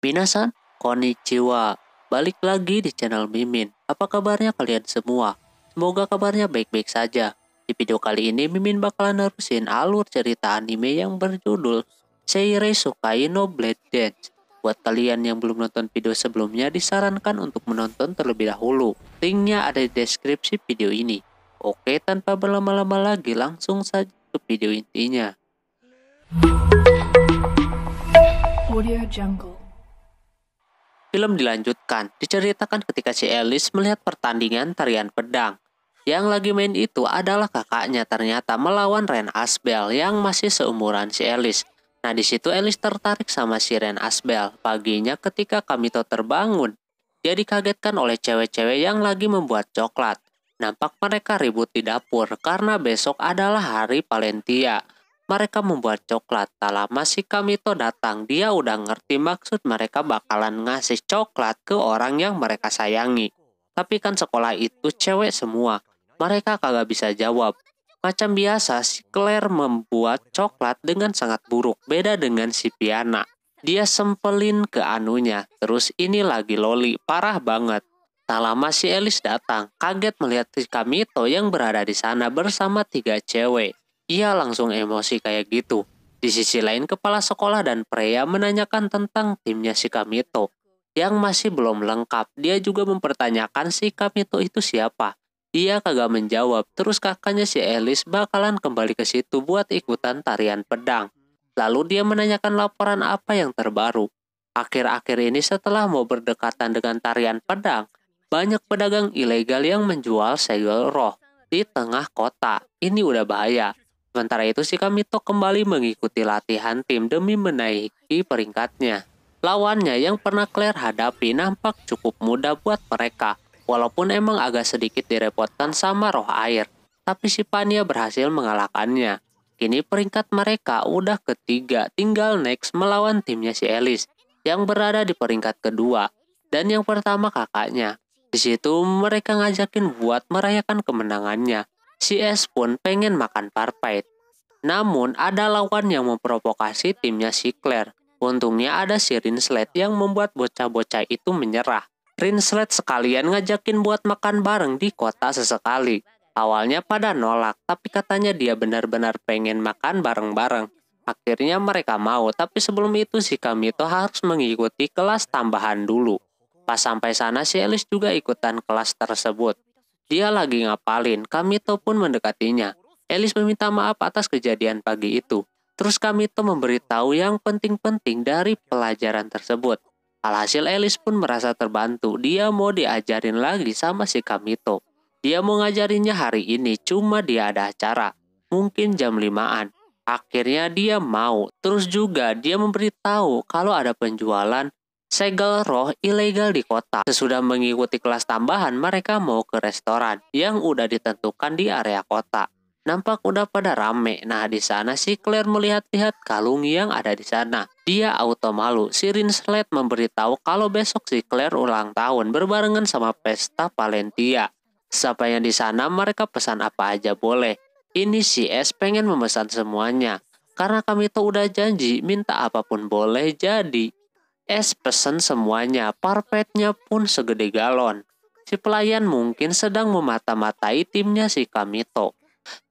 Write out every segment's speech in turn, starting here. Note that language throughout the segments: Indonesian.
Minasan, konnichiwa. Balik lagi di channel Mimin. Apa kabarnya kalian semua? Semoga kabarnya baik-baik saja. Di video kali ini Mimin bakalan nerusin alur cerita anime yang berjudul Seirei Sukai no Blade Dance. Buat kalian yang belum nonton video sebelumnya, disarankan untuk menonton terlebih dahulu. Linknya ada di deskripsi video ini. Oke, tanpa berlama-lama lagi, langsung saja ke video intinya. Audio Jungle. Film dilanjutkan, diceritakan ketika si Alice melihat pertandingan tarian pedang. Yang lagi main itu adalah kakaknya ternyata melawan Ren Asbel yang masih seumuran si Alice. Nah di situ Alice tertarik sama si Ren Asbel. Paginya ketika Kamito terbangun, dia dikagetkan oleh cewek-cewek yang lagi membuat coklat. Nampak mereka ribut di dapur karena besok adalah hari Valentia. Mereka membuat coklat. Tak lama si Kamito datang. Dia udah ngerti maksud mereka bakalan ngasih coklat ke orang yang mereka sayangi. Tapi kan sekolah itu cewek semua. Mereka kagak bisa jawab. Macam biasa si Claire membuat coklat dengan sangat buruk. Beda dengan si Piana. Dia sempelin ke anunya. Terus ini lagi loli. Parah banget. Tak lama si Alice datang. Kaget melihat si Kamito yang berada di sana bersama 3 cewek. Ia langsung emosi kayak gitu. Di sisi lain, kepala sekolah dan Freya menanyakan tentang timnya si Kamito yang masih belum lengkap. Dia juga mempertanyakan si Kamito itu siapa. Dia kagak menjawab. Terus kakaknya si Alice bakalan kembali ke situ buat ikutan tarian pedang. Lalu dia menanyakan laporan apa yang terbaru. Akhir-akhir ini setelah mau berdekatan dengan tarian pedang, banyak pedagang ilegal yang menjual segel roh di tengah kota. Ini udah bahaya. Sementara itu si Kamito kembali mengikuti latihan tim demi menaiki peringkatnya. Lawannya yang pernah Claire hadapi nampak cukup mudah buat mereka. Walaupun emang agak sedikit direpotkan sama roh air. Tapi si Pania berhasil mengalahkannya. Kini peringkat mereka udah ketiga, tinggal next melawan timnya si Alice yang berada di peringkat kedua. Dan yang pertama kakaknya. Di situ mereka ngajakin buat merayakan kemenangannya. Si S pun pengen makan parpait. Namun ada lawan yang memprovokasi timnya si Claire. Untungnya ada si Rinslet yang membuat bocah-bocah itu menyerah. Rinslet sekalian ngajakin buat makan bareng di kota sesekali. Awalnya pada nolak, tapi katanya dia benar-benar pengen makan bareng-bareng. Akhirnya mereka mau, tapi sebelum itu si Kamito harus mengikuti kelas tambahan dulu. Pas sampai sana si Alice juga ikutan kelas tersebut. Dia lagi ngapalin, Kamito pun mendekatinya. Alice meminta maaf atas kejadian pagi itu. Terus Kamito memberitahu yang penting-penting dari pelajaran tersebut. Alhasil Alice pun merasa terbantu. Dia mau diajarin lagi sama si Kamito. Dia mau ngajarinnya hari ini, cuma dia ada acara. Mungkin jam 5-an. Akhirnya dia mau. Terus juga dia memberitahu kalau ada penjualan segel roh ilegal di kota. Sesudah mengikuti kelas tambahan, mereka mau ke restoran yang udah ditentukan di area kota. Nampak udah pada rame. Nah di sana si Claire melihat-lihat kalung yang ada di sana. Dia auto malu. Si Rinslet memberitahu kalau besok si Claire ulang tahun berbarengan sama pesta Valentia. Sampainya di sana mereka pesan apa aja boleh. Ini si S pengen memesan semuanya. Karena kami tuh udah janji minta apapun boleh jadi. Es pesen semuanya, parpetnya pun segede galon. Si pelayan mungkin sedang memata-matai timnya si Kamito.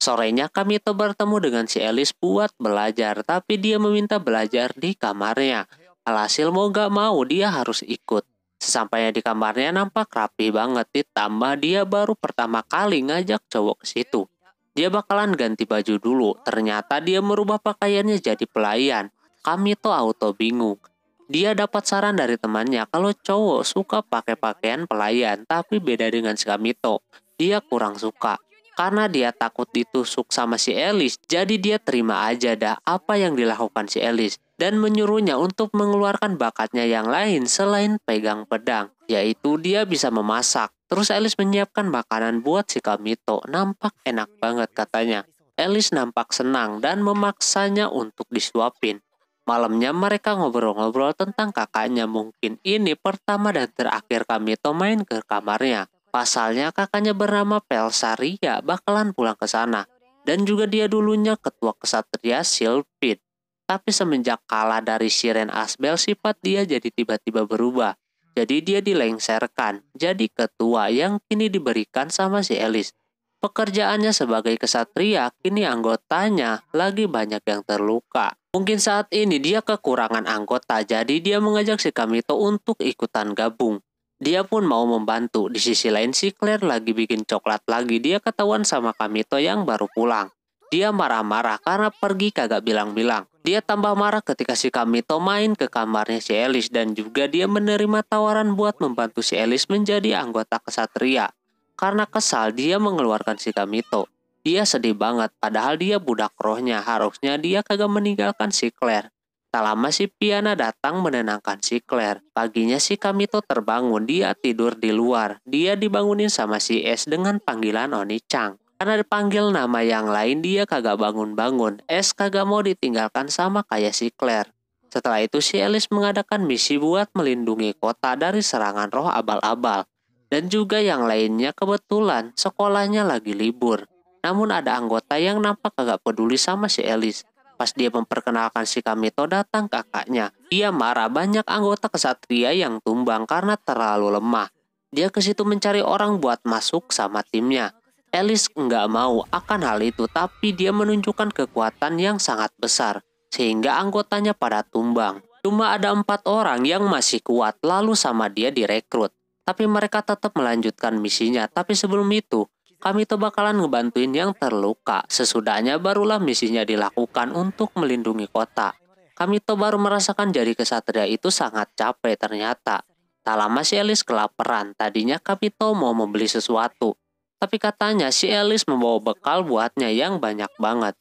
Sorenya Kamito bertemu dengan si Alice buat belajar, tapi dia meminta belajar di kamarnya. Alhasil mau gak mau dia harus ikut. Sesampainya di kamarnya nampak rapi banget, ditambah dia baru pertama kali ngajak cowok ke situ. Dia bakalan ganti baju dulu, ternyata dia merubah pakaiannya jadi pelayan. Kamito auto bingung. Dia dapat saran dari temannya kalau cowok suka pakai pakaian pelayan, tapi beda dengan si Kamito. Dia kurang suka. Karena dia takut ditusuk sama si Alice, jadi dia terima aja dah apa yang dilakukan si Alice. Dan menyuruhnya untuk mengeluarkan bakatnya yang lain selain pegang pedang. Yaitu dia bisa memasak. Terus Alice menyiapkan makanan buat si Kamito. Nampak enak banget katanya. Alice nampak senang dan memaksanya untuk disuapin. Malamnya mereka ngobrol-ngobrol tentang kakaknya. Mungkin ini pertama dan terakhir Kamito main ke kamarnya. Pasalnya kakaknya bernama Pelsaria bakalan pulang ke sana. Dan juga dia dulunya ketua kesatria Silphid. Tapi semenjak kalah dari si Ren Asbel, sifat dia jadi tiba-tiba berubah. Jadi dia dilengserkan, jadi ketua yang kini diberikan sama si Alice. Pekerjaannya sebagai kesatria, kini anggotanya lagi banyak yang terluka. Mungkin saat ini dia kekurangan anggota, jadi dia mengajak si Kamito untuk ikutan gabung. Dia pun mau membantu. Di sisi lain si Claire lagi bikin coklat lagi. Dia ketahuan sama Kamito yang baru pulang. Dia marah-marah karena pergi kagak bilang-bilang. Dia tambah marah ketika si Kamito main ke kamarnya si Alice dan juga dia menerima tawaran buat membantu si Alice menjadi anggota kesatria. Karena kesal dia mengeluarkan si Kamito. Dia sedih banget padahal dia budak rohnya. Harusnya dia kagak meninggalkan si Claire. Tak lama si Piana datang menenangkan si Claire. Paginya si Kamito terbangun, dia tidur di luar. Dia dibangunin sama si Es dengan panggilan Oni-chan. Karena dipanggil nama yang lain dia kagak bangun-bangun. Es kagak mau ditinggalkan sama kayak si Claire. Setelah itu si Alice mengadakan misi buat melindungi kota dari serangan roh abal-abal. Dan juga yang lainnya kebetulan sekolahnya lagi libur. Namun ada anggota yang nampak kagak peduli sama si Alice. Pas dia memperkenalkan si Kamito datang kakaknya. Dia marah banyak anggota kesatria yang tumbang karena terlalu lemah. Dia ke situ mencari orang buat masuk sama timnya. Alice nggak mau akan hal itu, tapi dia menunjukkan kekuatan yang sangat besar, sehingga anggotanya pada tumbang. Cuma ada 4 orang yang masih kuat, lalu sama dia direkrut. Tapi mereka tetap melanjutkan misinya, tapi sebelum itu, Kamito bakalan ngebantuin yang terluka. Sesudahnya barulah misinya dilakukan untuk melindungi kota. Kamito baru merasakan jadi kesatria itu sangat capek ternyata. Tak lama si Alice kelaparan, tadinya Kamito mau membeli sesuatu. Tapi katanya si Alice membawa bekal buatnya yang banyak banget.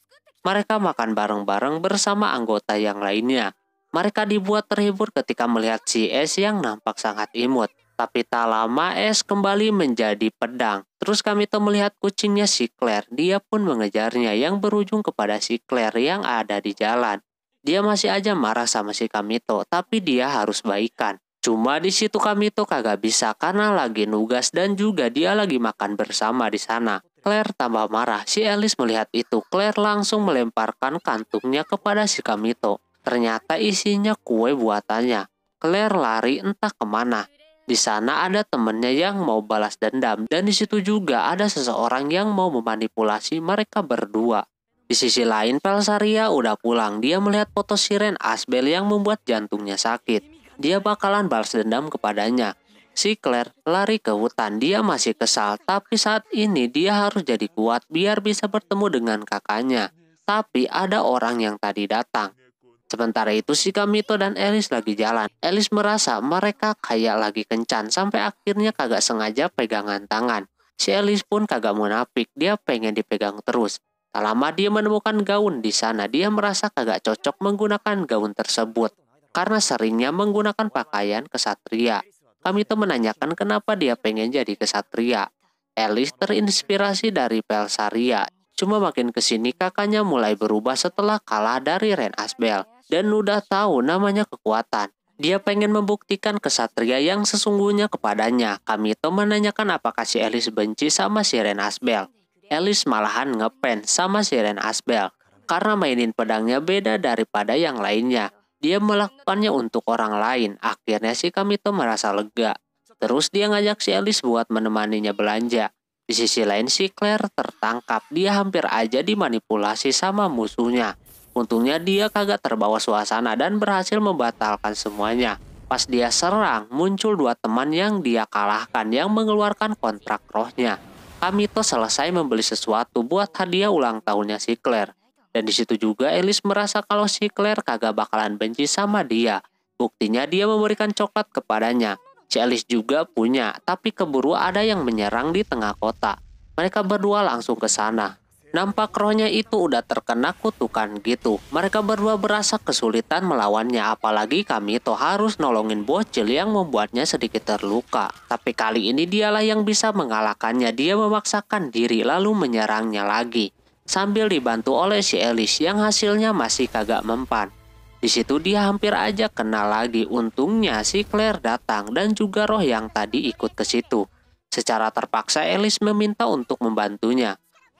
Mereka makan bareng-bareng bersama anggota yang lainnya. Mereka dibuat terhibur ketika melihat si Es yang nampak sangat imut. Tapi tak lama Es kembali menjadi pedang. Terus Kamito melihat kucingnya si Claire. Dia pun mengejarnya yang berujung kepada si Claire yang ada di jalan. Dia masih aja marah sama si Kamito, tapi dia harus baikan. Cuma di situ Kamito kagak bisa karena lagi nugas dan juga dia lagi makan bersama di sana. Claire tambah marah. Si Alice melihat itu. Claire langsung melemparkan kantungnya kepada si Kamito. Ternyata isinya kue buatannya. Claire lari entah kemana. Di sana ada temennya yang mau balas dendam dan di situ juga ada seseorang yang mau memanipulasi mereka berdua. Di sisi lain Pelsaria udah pulang. Dia melihat foto si Ren Asbel yang membuat jantungnya sakit. Dia bakalan balas dendam kepadanya. Si Claire lari ke hutan. Dia masih kesal, tapi saat ini dia harus jadi kuat biar bisa bertemu dengan kakaknya. Tapi ada orang yang tadi datang. Sementara itu si Kamito dan Alice lagi jalan. Alice merasa mereka kayak lagi kencan sampai akhirnya kagak sengaja pegangan tangan. Si Alice pun kagak munafik, dia pengen dipegang terus. Tak lama dia menemukan gaun di sana. Dia merasa kagak cocok menggunakan gaun tersebut karena seringnya menggunakan pakaian kesatria. Kamito menanyakan kenapa dia pengen jadi kesatria. Alice terinspirasi dari Pelsaria. Cuma makin kesini kakaknya mulai berubah setelah kalah dari Ren Asbel. Dan udah tahu namanya kekuatan. Dia pengen membuktikan kesatria yang sesungguhnya kepadanya. Kamito menanyakan apakah si Alice benci sama si Ren Asbel. Alice malahan ngefans sama si Ren Asbel. Karena mainin pedangnya beda daripada yang lainnya. Dia melakukannya untuk orang lain. Akhirnya si Kamito merasa lega. Terus dia ngajak si Alice buat menemaninya belanja. Di sisi lain si Claire tertangkap. Dia hampir aja dimanipulasi sama musuhnya. Untungnya dia kagak terbawa suasana dan berhasil membatalkan semuanya. Pas dia serang, muncul 2 teman yang dia kalahkan yang mengeluarkan kontrak rohnya. Kamito selesai membeli sesuatu buat hadiah ulang tahunnya si Claire. Dan di situ juga Alice merasa kalau si Claire kagak bakalan benci sama dia. Buktinya dia memberikan coklat kepadanya. Si Alice juga punya, tapi keburu ada yang menyerang di tengah kota. Mereka berdua langsung ke sana. Nampak rohnya itu udah terkena kutukan gitu. Mereka berdua berasa kesulitan melawannya, apalagi Kamito harus nolongin bocil yang membuatnya sedikit terluka. Tapi kali ini dialah yang bisa mengalahkannya. Dia memaksakan diri lalu menyerangnya lagi. Sambil dibantu oleh si Alice yang hasilnya masih kagak mempan. Di situ dia hampir aja kena lagi. Untungnya si Claire datang dan juga roh yang tadi ikut ke situ. Secara terpaksa Alice meminta untuk membantunya.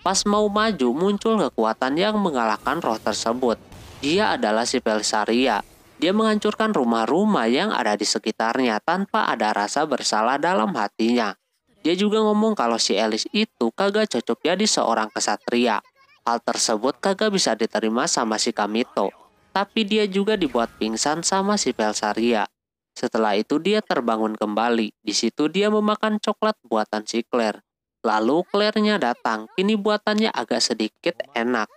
Pas mau maju muncul kekuatan yang mengalahkan roh tersebut. Dia adalah si Pelsaria. Dia menghancurkan rumah-rumah yang ada di sekitarnya tanpa ada rasa bersalah dalam hatinya. Dia juga ngomong kalau si Alice itu kagak cocok jadi seorang kesatria. Hal tersebut kagak bisa diterima sama si Kamito. Tapi dia juga dibuat pingsan sama si Pelsaria. Setelah itu dia terbangun kembali. Di situ dia memakan coklat buatan si Claire. Lalu Claire-nya datang. Kini buatannya agak sedikit enak.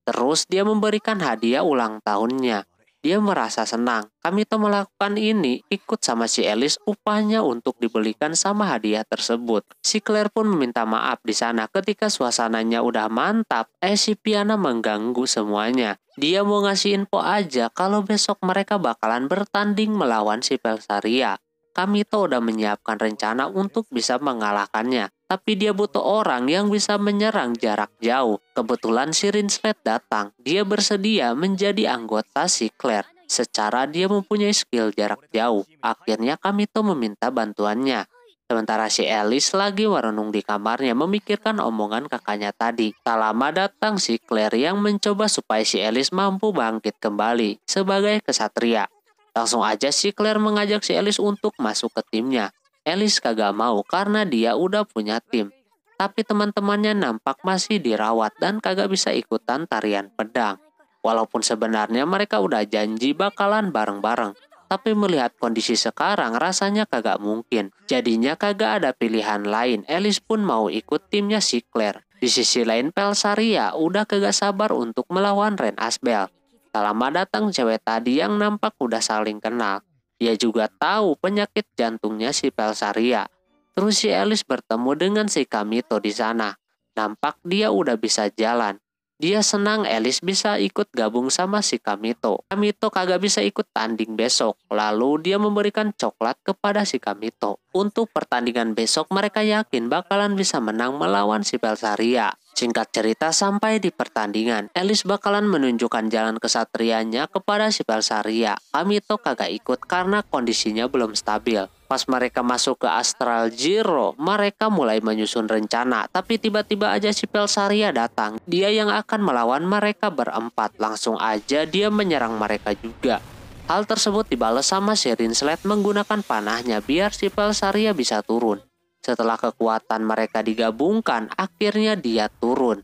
Terus dia memberikan hadiah ulang tahunnya. Dia merasa senang. Kamito melakukan ini ikut sama si Alice upahnya untuk dibelikan sama hadiah tersebut. Si Claire pun meminta maaf di sana ketika suasananya udah mantap. Si Piana mengganggu semuanya. Dia mau ngasih info aja kalau besok mereka bakalan bertanding melawan si Pelsaria. Kamito udah menyiapkan rencana untuk bisa mengalahkannya. Tapi dia butuh orang yang bisa menyerang jarak jauh. Kebetulan si Rinslet datang. Dia bersedia menjadi anggota si Claire. Secara dia mempunyai skill jarak jauh. Akhirnya Kamito meminta bantuannya. Sementara si Alice lagi merenung di kamarnya memikirkan omongan kakaknya tadi. Tak lama datang si Claire yang mencoba supaya si Alice mampu bangkit kembali sebagai kesatria. Langsung aja si Claire mengajak si Alice untuk masuk ke timnya. Alice kagak mau karena dia udah punya tim. Tapi teman-temannya nampak masih dirawat dan kagak bisa ikutan tarian pedang. Walaupun sebenarnya mereka udah janji bakalan bareng-bareng. Tapi melihat kondisi sekarang rasanya kagak mungkin. Jadinya kagak ada pilihan lain. Alice pun mau ikut timnya si Claire. Di sisi lain Pelsaria udah kagak sabar untuk melawan Ren Asbel. Tak lama datang cewek tadi yang nampak udah saling kenal. Dia juga tahu penyakit jantungnya si Pelsaria. Terus si Alice bertemu dengan si Kamito di sana. Nampak dia udah bisa jalan. Dia senang Alice bisa ikut gabung sama si Kamito. Kamito kagak bisa ikut tanding besok. Lalu dia memberikan coklat kepada si Kamito. Untuk pertandingan besok mereka yakin bakalan bisa menang melawan si Pelsaria. Singkat cerita sampai di pertandingan, Alice bakalan menunjukkan jalan kesatrianya kepada si Pelsaria. Kamito kagak ikut karena kondisinya belum stabil. Pas mereka masuk ke Astral Zero, mereka mulai menyusun rencana. Tapi tiba-tiba aja si Pelsaria datang. Dia yang akan melawan mereka berempat. Langsung aja dia menyerang mereka juga. Hal tersebut dibalas sama si Rinslet menggunakan panahnya biar si Pelsaria bisa turun. Setelah kekuatan mereka digabungkan, akhirnya dia turun.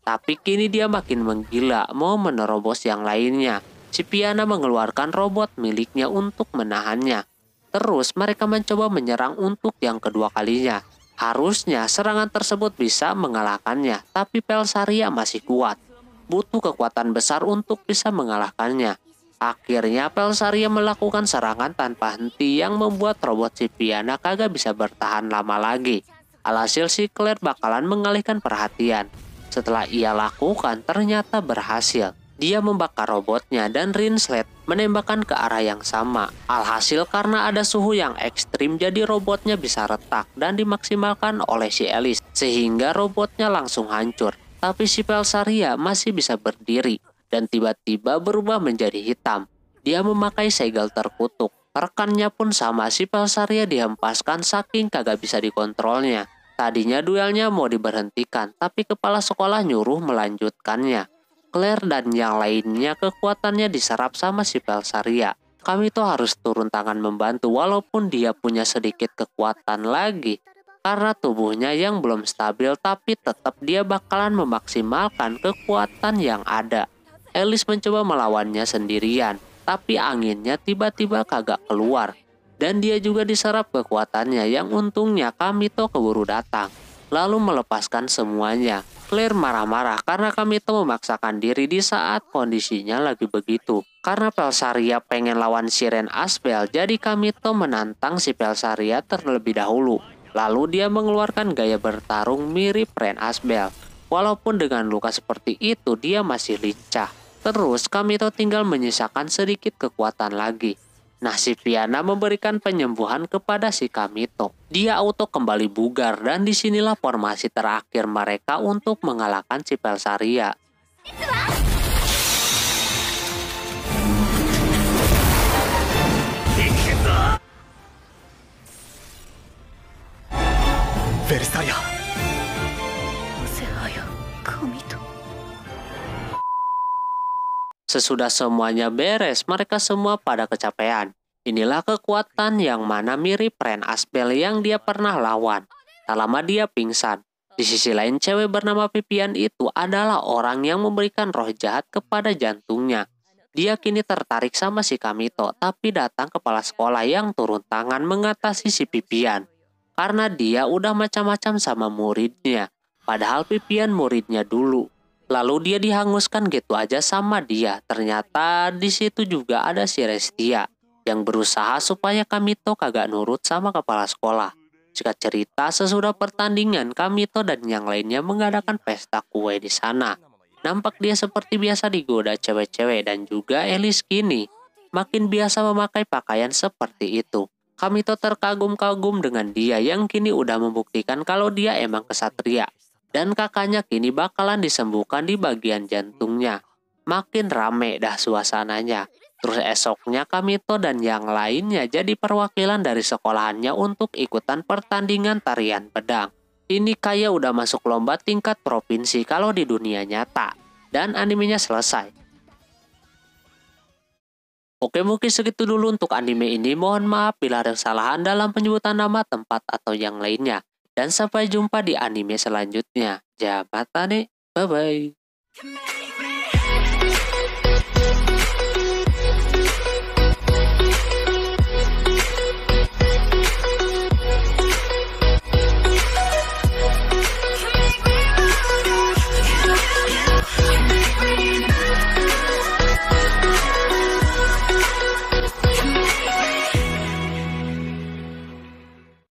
Tapi kini dia makin menggila, mau menerobos yang lainnya. Si Piana mengeluarkan robot miliknya untuk menahannya. Terus mereka mencoba menyerang untuk yang kedua kalinya. Harusnya serangan tersebut bisa mengalahkannya, tapi Pelsaria masih kuat. Butuh kekuatan besar untuk bisa mengalahkannya. Akhirnya Pelsaria melakukan serangan tanpa henti yang membuat robot si Piana kagak bisa bertahan lama lagi. Alhasil si Claire bakalan mengalihkan perhatian. Setelah ia lakukan ternyata berhasil. Dia membakar robotnya dan Rinslet menembakkan ke arah yang sama. Alhasil karena ada suhu yang ekstrim jadi robotnya bisa retak dan dimaksimalkan oleh si Alice. Sehingga robotnya langsung hancur. Tapi si Pelsaria masih bisa berdiri. Dan tiba-tiba berubah menjadi hitam. Dia memakai segel terkutuk. Rekannya pun sama, si Pelsaria dihempaskan saking kagak bisa dikontrolnya. Tadinya duelnya mau diberhentikan, tapi kepala sekolah nyuruh melanjutkannya. Claire dan yang lainnya kekuatannya diserap sama si Pelsaria. Kamito harus turun tangan membantu walaupun dia punya sedikit kekuatan lagi. Karena tubuhnya yang belum stabil tapi tetap dia bakalan memaksimalkan kekuatan yang ada. Alice mencoba melawannya sendirian, tapi anginnya tiba-tiba kagak keluar. Dan dia juga diserap kekuatannya yang untungnya Kamito keburu datang. Lalu melepaskan semuanya. Claire marah-marah karena Kamito memaksakan diri di saat kondisinya lagi begitu. Karena Pelsaria pengen lawan si Ren Asbel, jadi Kamito menantang si Pelsaria terlebih dahulu. Lalu dia mengeluarkan gaya bertarung mirip Ren Asbel. Walaupun dengan luka seperti itu dia masih lincah. Terus Kamito tinggal menyisakan sedikit kekuatan lagi. Nah si Piana memberikan penyembuhan kepada si Kamito. Dia auto kembali bugar dan disinilah formasi terakhir mereka untuk mengalahkan si Pelsaria. Pelsaria. Sesudah semuanya beres, mereka semua pada kecapean. Inilah kekuatan yang mana mirip Ren Asbel yang dia pernah lawan. Tak lama dia pingsan. Di sisi lain, cewek bernama Vivian itu adalah orang yang memberikan roh jahat kepada jantungnya. Dia kini tertarik sama si Kamito, tapi datang kepala sekolah yang turun tangan mengatasi si Vivian. Karena dia udah macam-macam sama muridnya. Padahal Vivian muridnya dulu. Lalu dia dihanguskan gitu aja sama dia. Ternyata di situ juga ada si Restia yang berusaha supaya Kamito kagak nurut sama kepala sekolah. Singkat cerita, sesudah pertandingan, Kamito dan yang lainnya mengadakan pesta kue di sana. Nampak dia seperti biasa digoda cewek-cewek dan juga Alice kini makin biasa memakai pakaian seperti itu. Kamito terkagum-kagum dengan dia yang kini udah membuktikan kalau dia emang kesatria. Dan kakaknya kini bakalan disembuhkan di bagian jantungnya. Makin rame dah suasananya. Terus esoknya Kamito dan yang lainnya jadi perwakilan dari sekolahannya untuk ikutan pertandingan tarian pedang. Ini kayak udah masuk lomba tingkat provinsi kalau di dunia nyata. Dan animenya selesai. Oke, mungkin segitu dulu untuk anime ini. Mohon maaf bila ada kesalahan dalam penyebutan nama, tempat, atau yang lainnya. Dan sampai jumpa di anime selanjutnya. Jabatane, bye-bye.